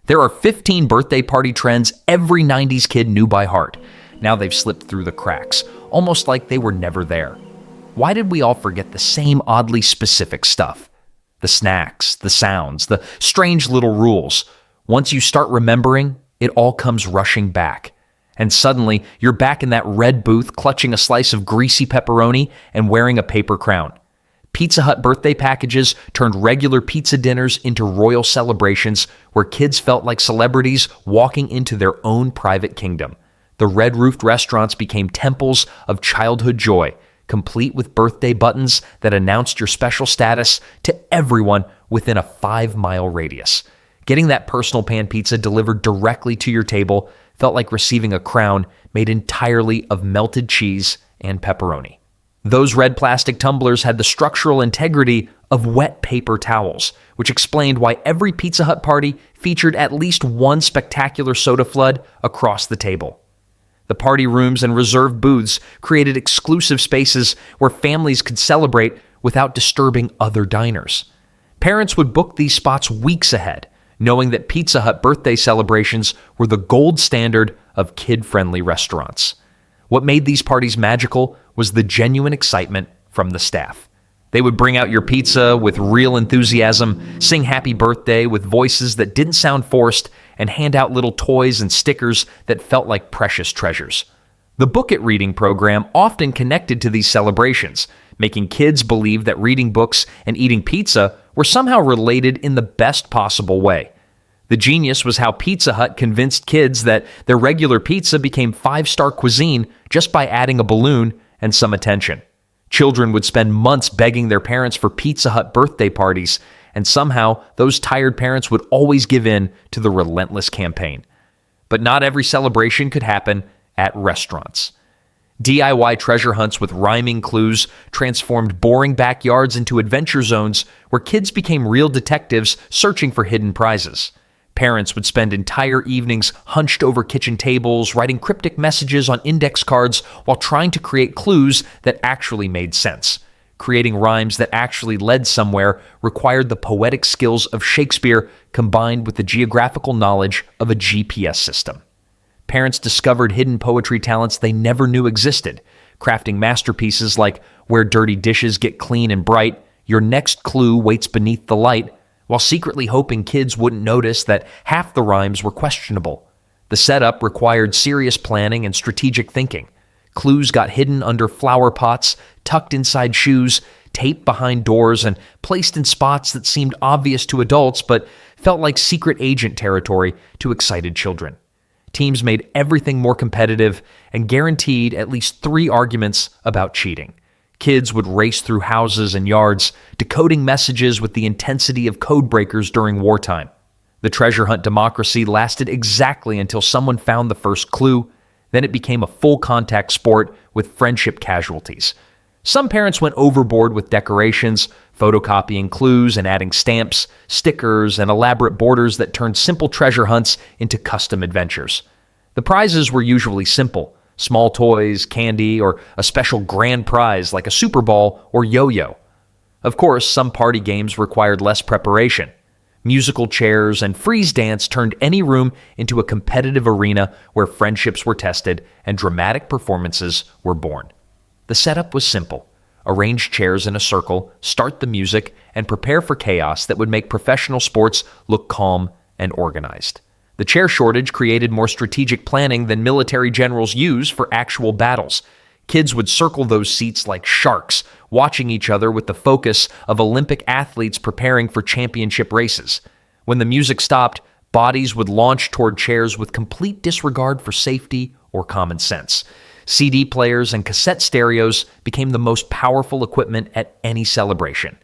There are 15 birthday party trends every 90s kid knew by heart. Now they've slipped through the cracks, almost like they were never there. Why did we all forget the same oddly specific stuff? The snacks, the sounds, the strange little rules. Once you start remembering, it all comes rushing back. And suddenly, you're back in that red booth clutching a slice of greasy pepperoni and wearing a paper crown. Pizza Hut birthday packages turned regular pizza dinners into royal celebrations where kids felt like celebrities walking into their own private kingdom. The red-roofed restaurants became temples of childhood joy, complete with birthday buttons that announced your special status to everyone within a 5-mile radius. Getting that personal pan pizza delivered directly to your table felt like receiving a crown made entirely of melted cheese and pepperoni. Those red plastic tumblers had the structural integrity of wet paper towels, which explained why every Pizza Hut party featured at least one spectacular soda flood across the table. The party rooms and reserved booths created exclusive spaces where families could celebrate without disturbing other diners. Parents would book these spots weeks ahead, knowing that Pizza Hut birthday celebrations were the gold standard of kid-friendly restaurants. What made these parties magical was the genuine excitement from the staff. They would bring out your pizza with real enthusiasm, sing happy birthday with voices that didn't sound forced, and hand out little toys and stickers that felt like precious treasures. The Book It reading program often connected to these celebrations, making kids believe that reading books and eating pizza were somehow related in the best possible way. The genius was how Pizza Hut convinced kids that their regular pizza became 5-star cuisine just by adding a balloon and some attention. Children would spend months begging their parents for Pizza Hut birthday parties, and somehow those tired parents would always give in to the relentless campaign. But not every celebration could happen at restaurants. DIY treasure hunts with rhyming clues transformed boring backyards into adventure zones where kids became real detectives searching for hidden prizes. Parents would spend entire evenings hunched over kitchen tables, writing cryptic messages on index cards while trying to create clues that actually made sense. Creating rhymes that actually led somewhere required the poetic skills of Shakespeare combined with the geographical knowledge of a GPS system. Parents discovered hidden poetry talents they never knew existed, crafting masterpieces like "Where dirty dishes get clean and bright, your next clue waits beneath the light," while secretly hoping kids wouldn't notice that half the rhymes were questionable. The setup required serious planning and strategic thinking. Clues got hidden under flower pots, tucked inside shoes, taped behind doors, and placed in spots that seemed obvious to adults but felt like secret agent territory to excited children. Teams made everything more competitive and guaranteed at least 3 arguments about cheating. Kids would race through houses and yards, decoding messages with the intensity of code breakers during wartime. The treasure hunt democracy lasted exactly until someone found the first clue. Then it became a full-contact sport with friendship casualties. Some parents went overboard with decorations, photocopying clues and adding stamps, stickers, and elaborate borders that turned simple treasure hunts into custom adventures. The prizes were usually simple: small toys, candy, or a special grand prize like a Super Bowl or yo-yo. Of course, some party games required less preparation. Musical chairs and freeze dance turned any room into a competitive arena where friendships were tested and dramatic performances were born. The setup was simple: arrange chairs in a circle, start the music, and prepare for chaos that would make professional sports look calm and organized. The chair shortage created more strategic planning than military generals use for actual battles. Kids would circle those seats like sharks, watching each other with the focus of Olympic athletes preparing for championship races. When the music stopped, bodies would launch toward chairs with complete disregard for safety or common sense. CD players and cassette stereos became the most powerful equipment at any celebration.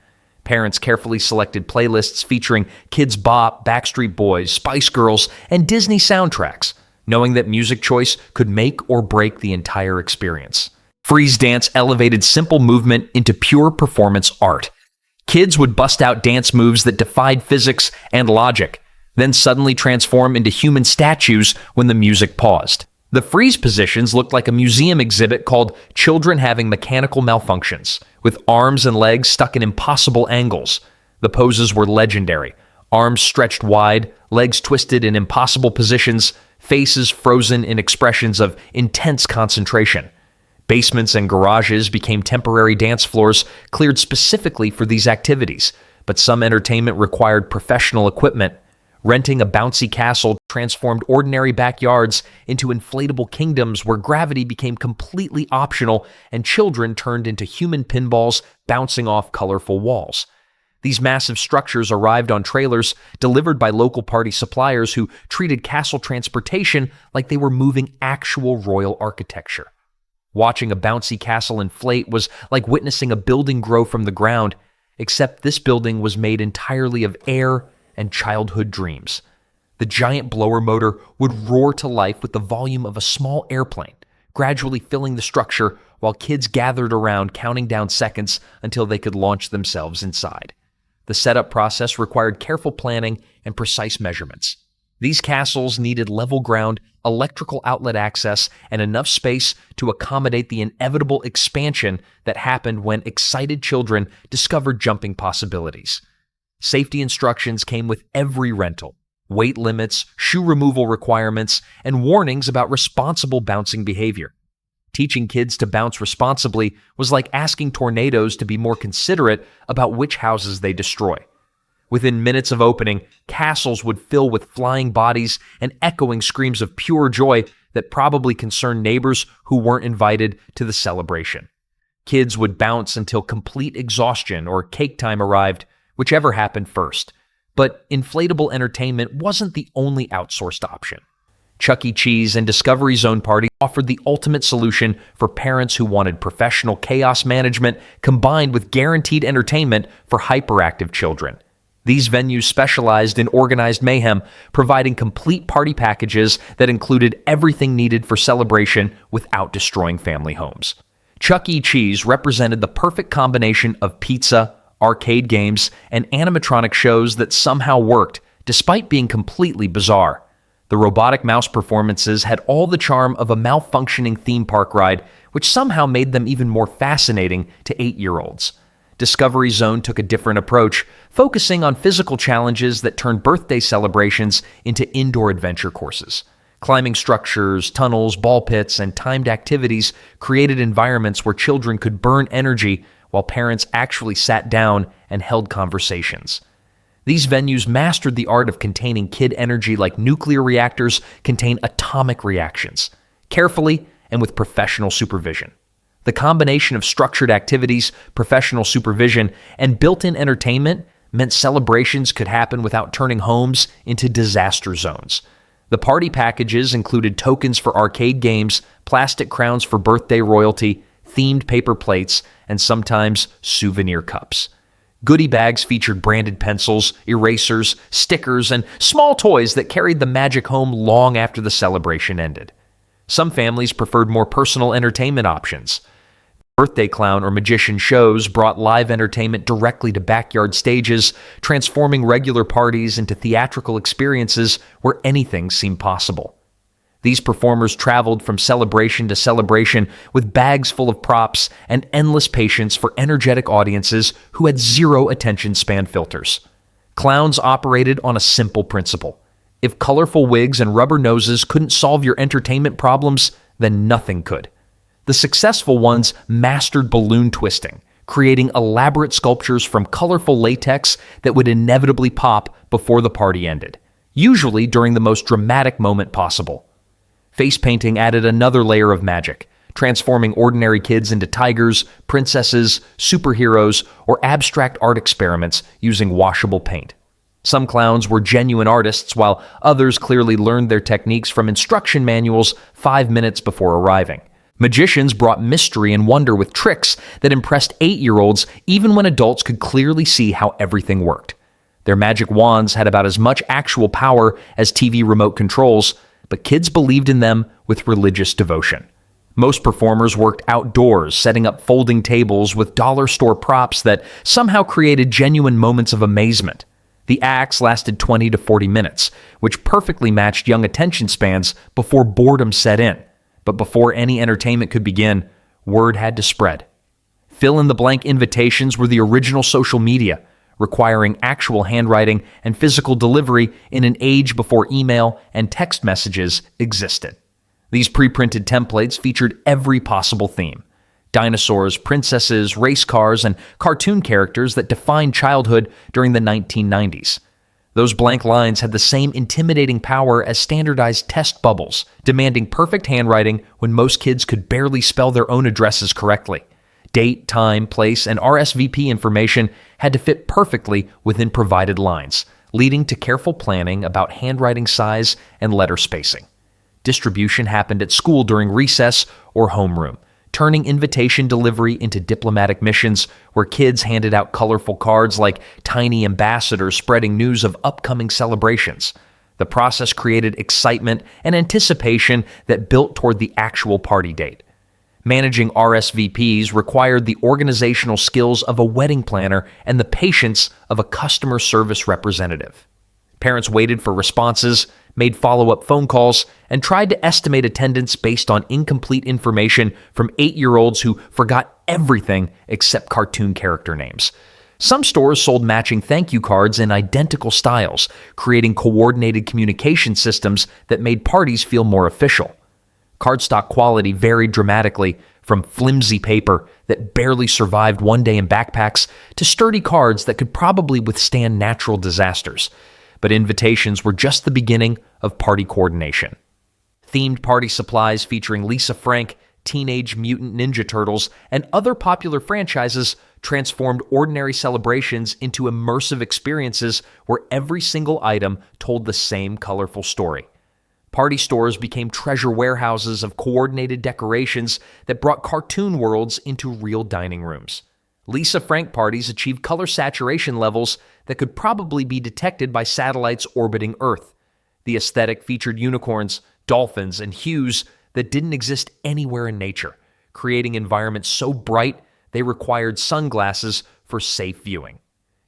Parents carefully selected playlists featuring Kids Bop, Backstreet Boys, Spice Girls, and Disney soundtracks, knowing that music choice could make or break the entire experience. Freeze dance elevated simple movement into pure performance art. Kids would bust out dance moves that defied physics and logic, then suddenly transform into human statues when the music paused. The freeze positions looked like a museum exhibit called Children Having Mechanical Malfunctions, with arms and legs stuck in impossible angles. The poses were legendary, Arms stretched wide, legs twisted in impossible positions, faces frozen in expressions of intense concentration. Basements and garages became temporary dance floors cleared specifically for these activities, but some entertainment required professional equipment. Renting a bouncy castle transformed ordinary backyards into inflatable kingdoms where gravity became completely optional and children turned into human pinballs bouncing off colorful walls. These massive structures arrived on trailers delivered by local party suppliers who treated castle transportation like they were moving actual royal architecture. Watching a bouncy castle inflate was like witnessing a building grow from the ground, except this building was made entirely of air and childhood dreams. The giant blower motor would roar to life with the volume of a small airplane, gradually filling the structure while kids gathered around counting down seconds until they could launch themselves inside. The setup process required careful planning and precise measurements. These castles needed level ground, electrical outlet access, and enough space to accommodate the inevitable expansion that happened when excited children discovered jumping possibilities. Safety instructions came with every rental: weight limits, shoe removal requirements, and warnings about responsible bouncing behavior. Teaching kids to bounce responsibly was like asking tornadoes to be more considerate about which houses they destroy. Within minutes of opening, castles would fill with flying bodies and echoing screams of pure joy that probably concerned neighbors who weren't invited to the celebration. Kids would bounce until complete exhaustion or cake time arrived, whichever happened first. But inflatable entertainment wasn't the only outsourced option. Chuck E. Cheese and Discovery Zone Party offered the ultimate solution for parents who wanted professional chaos management combined with guaranteed entertainment for hyperactive children. These venues specialized in organized mayhem, providing complete party packages that included everything needed for celebration without destroying family homes. Chuck E. Cheese represented the perfect combination of pizza, arcade games, and animatronic shows that somehow worked, despite being completely bizarre. The robotic mouse performances had all the charm of a malfunctioning theme park ride, which somehow made them even more fascinating to 8-year-olds. Discovery Zone took a different approach, focusing on physical challenges that turned birthday celebrations into indoor adventure courses. Climbing structures, tunnels, ball pits, and timed activities created environments where children could burn energy while parents actually sat down and held conversations. These venues mastered the art of containing kid energy like nuclear reactors contain atomic reactions, carefully and with professional supervision. The combination of structured activities, professional supervision, and built-in entertainment meant celebrations could happen without turning homes into disaster zones. The party packages included tokens for arcade games, plastic crowns for birthday royalty, themed paper plates, and sometimes souvenir cups. Goodie bags featured branded pencils, erasers, stickers, and small toys that carried the magic home long after the celebration ended. Some families preferred more personal entertainment options. Birthday clown or magician shows brought live entertainment directly to backyard stages, transforming regular parties into theatrical experiences where anything seemed possible. These performers traveled from celebration to celebration with bags full of props and endless patience for energetic audiences who had zero attention span filters. Clowns operated on a simple principle. If colorful wigs and rubber noses couldn't solve your entertainment problems, then nothing could. The successful ones mastered balloon twisting, creating elaborate sculptures from colorful latex that would inevitably pop before the party ended, usually during the most dramatic moment possible. Face painting added another layer of magic, transforming ordinary kids into tigers, princesses, superheroes, or abstract art experiments using washable paint. Some clowns were genuine artists, while others clearly learned their techniques from instruction manuals 5 minutes before arriving. Magicians brought mystery and wonder with tricks that impressed 8-year-olds even when adults could clearly see how everything worked. Their magic wands had about as much actual power as TV remote controls, but kids believed in them with religious devotion. Most performers worked outdoors, setting up folding tables with dollar store props that somehow created genuine moments of amazement. The acts lasted 20 to 40 minutes, which perfectly matched young attention spans before boredom set in. But before any entertainment could begin, word had to spread. Fill-in-the-blank invitations were the original social media, requiring actual handwriting and physical delivery in an age before email and text messages existed. These pre-printed templates featured every possible theme: dinosaurs, princesses, race cars, and cartoon characters that defined childhood during the 1990s. Those blank lines had the same intimidating power as standardized test bubbles, demanding perfect handwriting when most kids could barely spell their own addresses correctly. Date, time, place, and RSVP information had to fit perfectly within provided lines, leading to careful planning about handwriting size and letter spacing. Distribution happened at school during recess or homeroom, turning invitation delivery into diplomatic missions where kids handed out colorful cards like tiny ambassadors spreading news of upcoming celebrations. The process created excitement and anticipation that built toward the actual party date. Managing RSVPs required the organizational skills of a wedding planner and the patience of a customer service representative. Parents waited for responses, made follow-up phone calls, and tried to estimate attendance based on incomplete information from 8-year-olds who forgot everything except cartoon character names. Some stores sold matching thank you cards in identical styles, creating coordinated communication systems that made parties feel more official. Cardstock quality varied dramatically, from flimsy paper that barely survived one day in backpacks to sturdy cards that could probably withstand natural disasters. But invitations were just the beginning of party coordination. Themed party supplies featuring Lisa Frank, Teenage Mutant Ninja Turtles, and other popular franchises transformed ordinary celebrations into immersive experiences where every single item told the same colorful story. Party stores became treasure warehouses of coordinated decorations that brought cartoon worlds into real dining rooms. Lisa Frank parties achieved color saturation levels that could probably be detected by satellites orbiting Earth. The aesthetic featured unicorns, dolphins, and hues that didn't exist anywhere in nature, creating environments so bright they required sunglasses for safe viewing.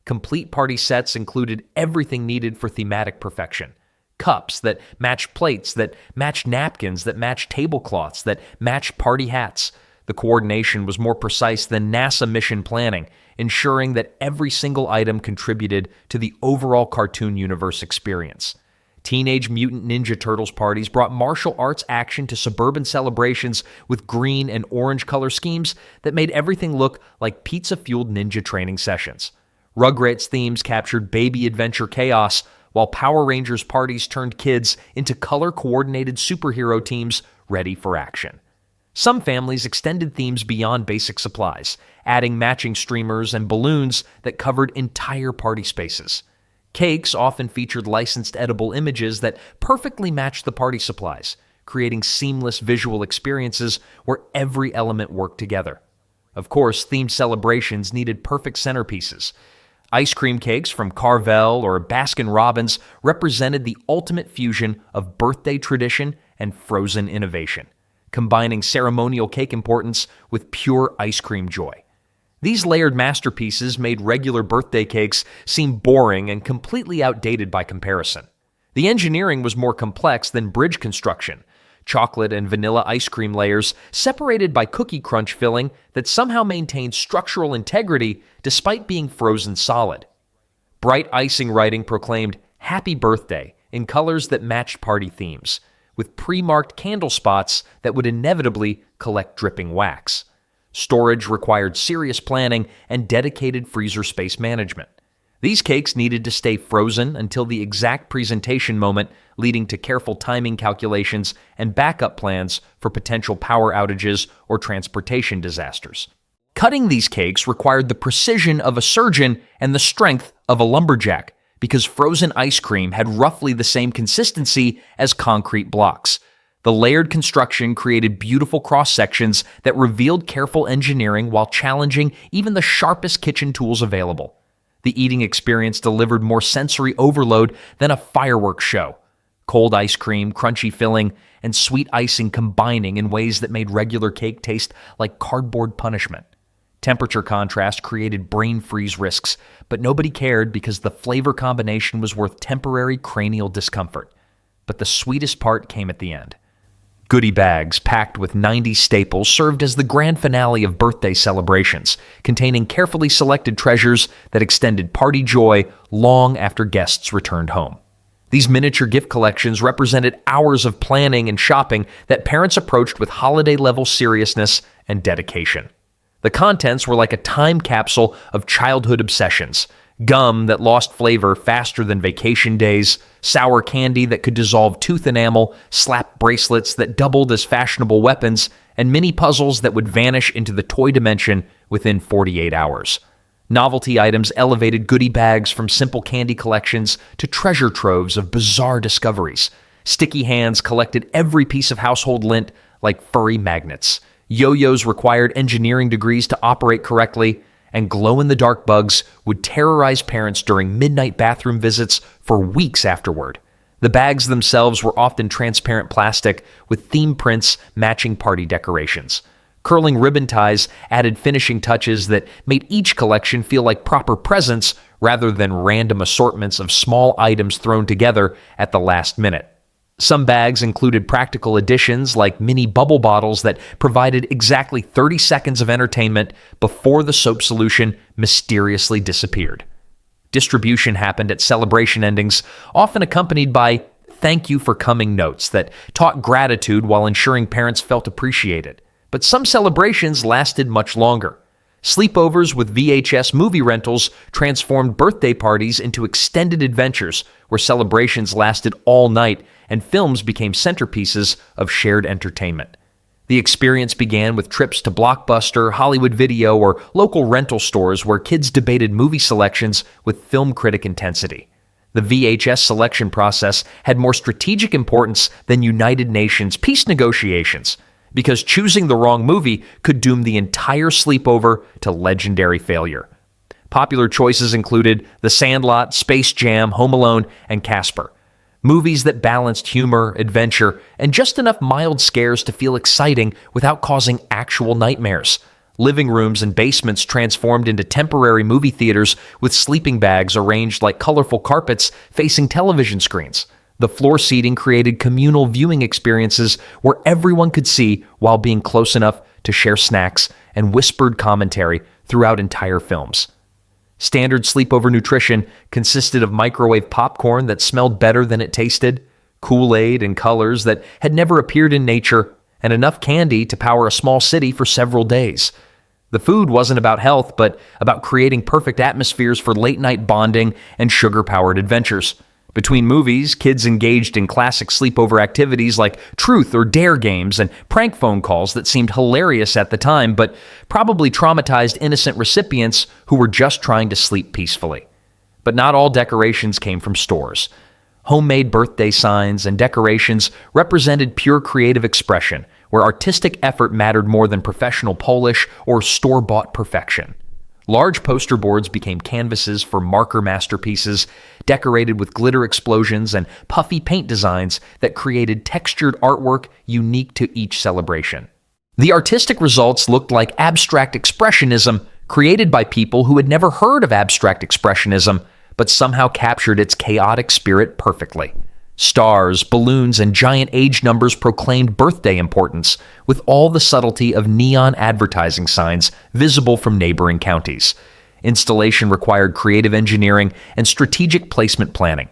Complete party sets included everything needed for thematic perfection: cups that matched plates, that matched napkins, that matched tablecloths, that matched party hats. The coordination was more precise than NASA mission planning, ensuring that every single item contributed to the overall cartoon universe experience. Teenage Mutant Ninja Turtles parties brought martial arts action to suburban celebrations with green and orange color schemes that made everything look like pizza-fueled ninja training sessions. Rugrats themes captured baby adventure chaos, while Power Rangers parties turned kids into color-coordinated superhero teams ready for action. Some families extended themes beyond basic supplies, adding matching streamers and balloons that covered entire party spaces. Cakes often featured licensed edible images that perfectly matched the party supplies, creating seamless visual experiences where every element worked together. Of course, themed celebrations needed perfect centerpieces. Ice cream cakes from Carvel or Baskin-Robbins represented the ultimate fusion of birthday tradition and frozen innovation, combining ceremonial cake importance with pure ice cream joy. These layered masterpieces made regular birthday cakes seem boring and completely outdated by comparison. The engineering was more complex than bridge construction: chocolate and vanilla ice cream layers separated by cookie crunch filling that somehow maintained structural integrity despite being frozen solid. Bright icing writing proclaimed "Happy Birthday" in colors that matched party themes, with pre-marked candle spots that would inevitably collect dripping wax. Storage required serious planning and dedicated freezer space management. These cakes needed to stay frozen until the exact presentation moment, leading to careful timing calculations and backup plans for potential power outages or transportation disasters. Cutting these cakes required the precision of a surgeon and the strength of a lumberjack, because frozen ice cream had roughly the same consistency as concrete blocks. The layered construction created beautiful cross-sections that revealed careful engineering while challenging even the sharpest kitchen tools available. The eating experience delivered more sensory overload than a fireworks show. Cold ice cream, crunchy filling, and sweet icing combining in ways that made regular cake taste like cardboard punishment. Temperature contrast created brain freeze risks, but nobody cared because the flavor combination was worth temporary cranial discomfort. But the sweetest part came at the end. Goodie bags packed with 90 staples served as the grand finale of birthday celebrations, containing carefully selected treasures that extended party joy long after guests returned home. These miniature gift collections represented hours of planning and shopping that parents approached with holiday-level seriousness and dedication. The contents were like a time capsule of childhood obsessions: gum that lost flavor faster than vacation days, sour candy that could dissolve tooth enamel, slap bracelets that doubled as fashionable weapons, and mini puzzles that would vanish into the toy dimension within 48 hours. Novelty items elevated goodie bags from simple candy collections to treasure troves of bizarre discoveries. Sticky hands collected every piece of household lint like furry magnets. Yo-yos required engineering degrees to operate correctly, and glow-in-the-dark bugs would terrorize parents during midnight bathroom visits for weeks afterward. The bags themselves were often transparent plastic with theme prints matching party decorations. Curling ribbon ties added finishing touches that made each collection feel like proper presents rather than random assortments of small items thrown together at the last minute. Some bags included practical additions like mini bubble bottles that provided exactly 30 seconds of entertainment before the soap solution mysteriously disappeared. Distribution happened at celebration endings, often accompanied by "thank you for coming" notes that taught gratitude while ensuring parents felt appreciated. But some celebrations lasted much longer. Sleepovers with VHS movie rentals transformed birthday parties into extended adventures where celebrations lasted all night and films became centerpieces of shared entertainment. The experience began with trips to Blockbuster, Hollywood Video, or local rental stores where kids debated movie selections with film critic intensity. The VHS selection process had more strategic importance than United Nations peace negotiations, because choosing the wrong movie could doom the entire sleepover to legendary failure. Popular choices included The Sandlot, Space Jam, Home Alone, and Casper. Movies that balanced humor, adventure, and just enough mild scares to feel exciting without causing actual nightmares. Living rooms and basements transformed into temporary movie theaters with sleeping bags arranged like colorful carpets facing television screens. The floor seating created communal viewing experiences where everyone could see while being close enough to share snacks and whispered commentary throughout entire films. Standard sleepover nutrition consisted of microwave popcorn that smelled better than it tasted, Kool-Aid in colors that had never appeared in nature, and enough candy to power a small city for several days. The food wasn't about health, but about creating perfect atmospheres for late-night bonding and sugar-powered adventures. Between movies, kids engaged in classic sleepover activities like truth or dare games and prank phone calls that seemed hilarious at the time, but probably traumatized innocent recipients who were just trying to sleep peacefully. But not all decorations came from stores. Homemade birthday signs and decorations represented pure creative expression, where artistic effort mattered more than professional polish or store-bought perfection. Large poster boards became canvases for marker masterpieces, decorated with glitter explosions and puffy paint designs that created textured artwork unique to each celebration. The artistic results looked like abstract expressionism, created by people who had never heard of abstract expressionism, but somehow captured its chaotic spirit perfectly. Stars, balloons, and giant age numbers proclaimed birthday importance, with all the subtlety of neon advertising signs visible from neighboring counties. Installation required creative engineering and strategic placement planning.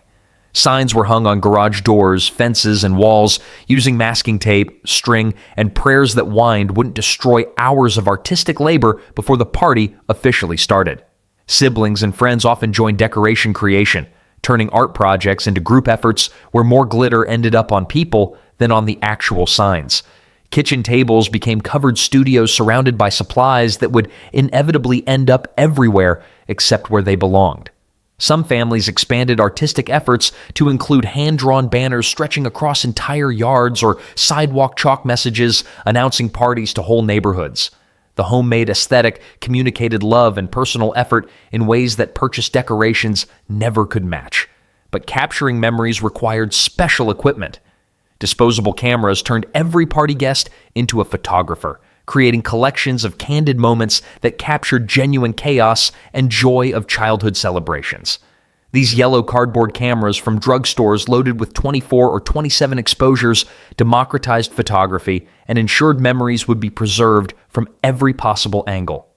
Signs were hung on garage doors, fences, and walls, using masking tape, string, and prayers that whined wouldn't destroy hours of artistic labor before the party officially started. Siblings and friends often joined decoration creation, turning art projects into group efforts where more glitter ended up on people than on the actual signs. Kitchen tables became covered studios surrounded by supplies that would inevitably end up everywhere except where they belonged. Some families expanded artistic efforts to include hand-drawn banners stretching across entire yards or sidewalk chalk messages announcing parties to whole neighborhoods. The homemade aesthetic communicated love and personal effort in ways that purchased decorations never could match. But capturing memories required special equipment. Disposable cameras turned every party guest into a photographer, creating collections of candid moments that captured genuine chaos and joy of childhood celebrations. These yellow cardboard cameras from drugstores loaded with 24 or 27 exposures democratized photography and ensured memories would be preserved from every possible angle.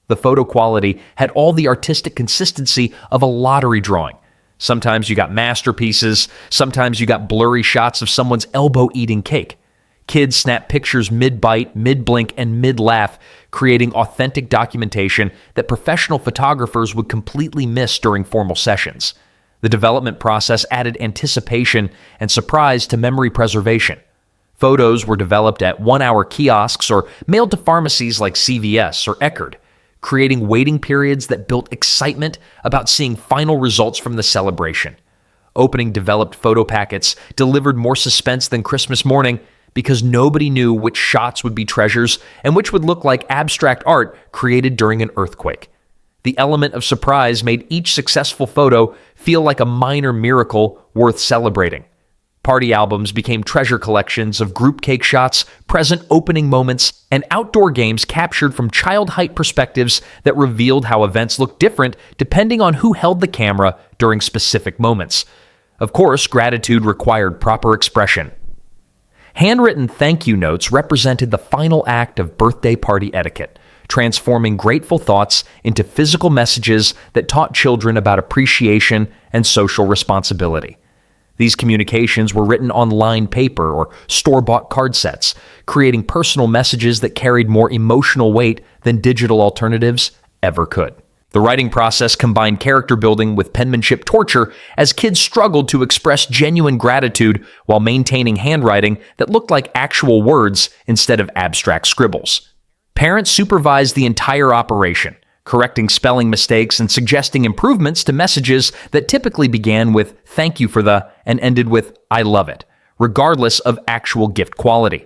The photo quality had all the artistic consistency of a lottery drawing. Sometimes you got masterpieces, sometimes you got blurry shots of someone's elbow eating cake. Kids snapped pictures mid-bite, mid-blink, and mid-laugh, creating authentic documentation that professional photographers would completely miss during formal sessions. The development process added anticipation and surprise to memory preservation. Photos were developed at one-hour kiosks or mailed to pharmacies like CVS or Eckerd, creating waiting periods that built excitement about seeing final results from the celebration. Opening developed photo packets delivered more suspense than Christmas morning because nobody knew which shots would be treasures and which would look like abstract art created during an earthquake. The element of surprise made each successful photo feel like a minor miracle worth celebrating. Party albums became treasure collections of group cake shots, present opening moments, and outdoor games captured from child-height perspectives that revealed how events looked different depending on who held the camera during specific moments. Of course, gratitude required proper expression. Handwritten thank you notes represented the final act of birthday party etiquette, transforming grateful thoughts into physical messages that taught children about appreciation and social responsibility. These communications were written on lined paper or store-bought card sets, creating personal messages that carried more emotional weight than digital alternatives ever could. The writing process combined character building with penmanship torture as kids struggled to express genuine gratitude while maintaining handwriting that looked like actual words instead of abstract scribbles. Parents supervised the entire operation, correcting spelling mistakes and suggesting improvements to messages that typically began with "thank you for the" and ended with "I love it," regardless of actual gift quality.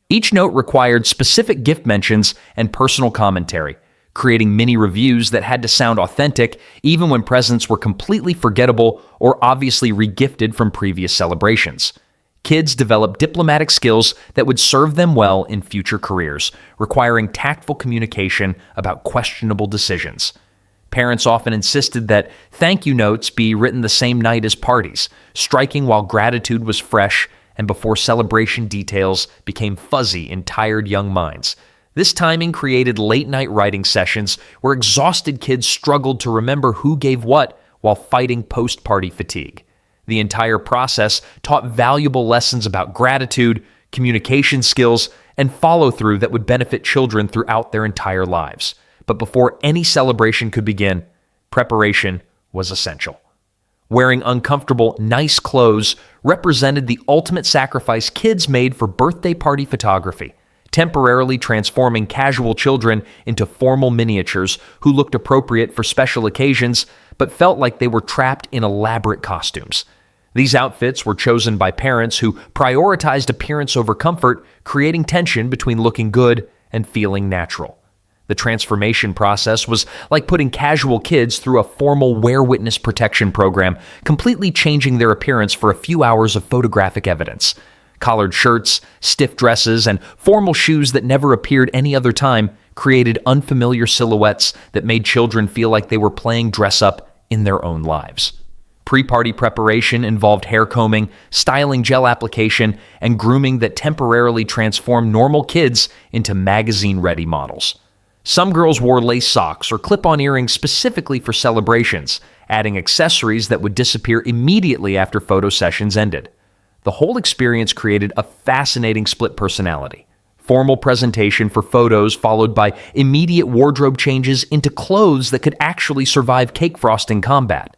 Each note required specific gift mentions and personal commentary, creating mini reviews that had to sound authentic even when presents were completely forgettable or obviously regifted from previous celebrations. Kids developed diplomatic skills that would serve them well in future careers, requiring tactful communication about questionable decisions. Parents often insisted that thank you notes be written the same night as parties, striking while gratitude was fresh and before celebration details became fuzzy in tired young minds. This timing created late-night writing sessions where exhausted kids struggled to remember who gave what while fighting post-party fatigue. The entire process taught valuable lessons about gratitude, communication skills, and follow-through that would benefit children throughout their entire lives. But before any celebration could begin, preparation was essential. Wearing uncomfortable, nice clothes represented the ultimate sacrifice kids made for birthday party photography, temporarily transforming casual children into formal miniatures who looked appropriate for special occasions but felt like they were trapped in elaborate costumes. These outfits were chosen by parents who prioritized appearance over comfort, creating tension between looking good and feeling natural. The transformation process was like putting casual kids through a formal wear witness protection program, completely changing their appearance for a few hours of photographic evidence. Collared shirts, stiff dresses, and formal shoes that never appeared any other time created unfamiliar silhouettes that made children feel like they were playing dress-up in their own lives. Pre-party preparation involved hair combing, styling gel application, and grooming that temporarily transformed normal kids into magazine-ready models. Some girls wore lace socks or clip-on earrings specifically for celebrations, adding accessories that would disappear immediately after photo sessions ended. The whole experience created a fascinating split personality. Formal presentation for photos followed by immediate wardrobe changes into clothes that could actually survive cake frosting combat.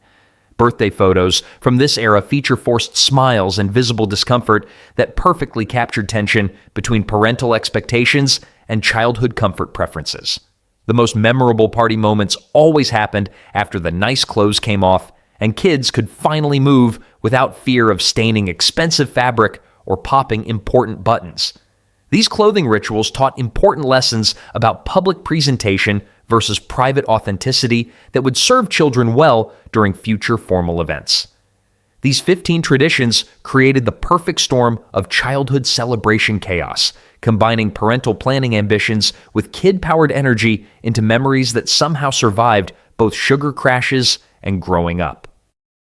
Birthday photos from this era feature forced smiles and visible discomfort that perfectly captured tension between parental expectations and childhood comfort preferences. The most memorable party moments always happened after the nice clothes came off and kids could finally move without fear of staining expensive fabric or popping important buttons. These clothing rituals taught important lessons about public presentation versus private authenticity that would serve children well during future formal events. These 15 traditions created the perfect storm of childhood celebration chaos, combining parental planning ambitions with kid-powered energy into memories that somehow survived both sugar crashes and growing up.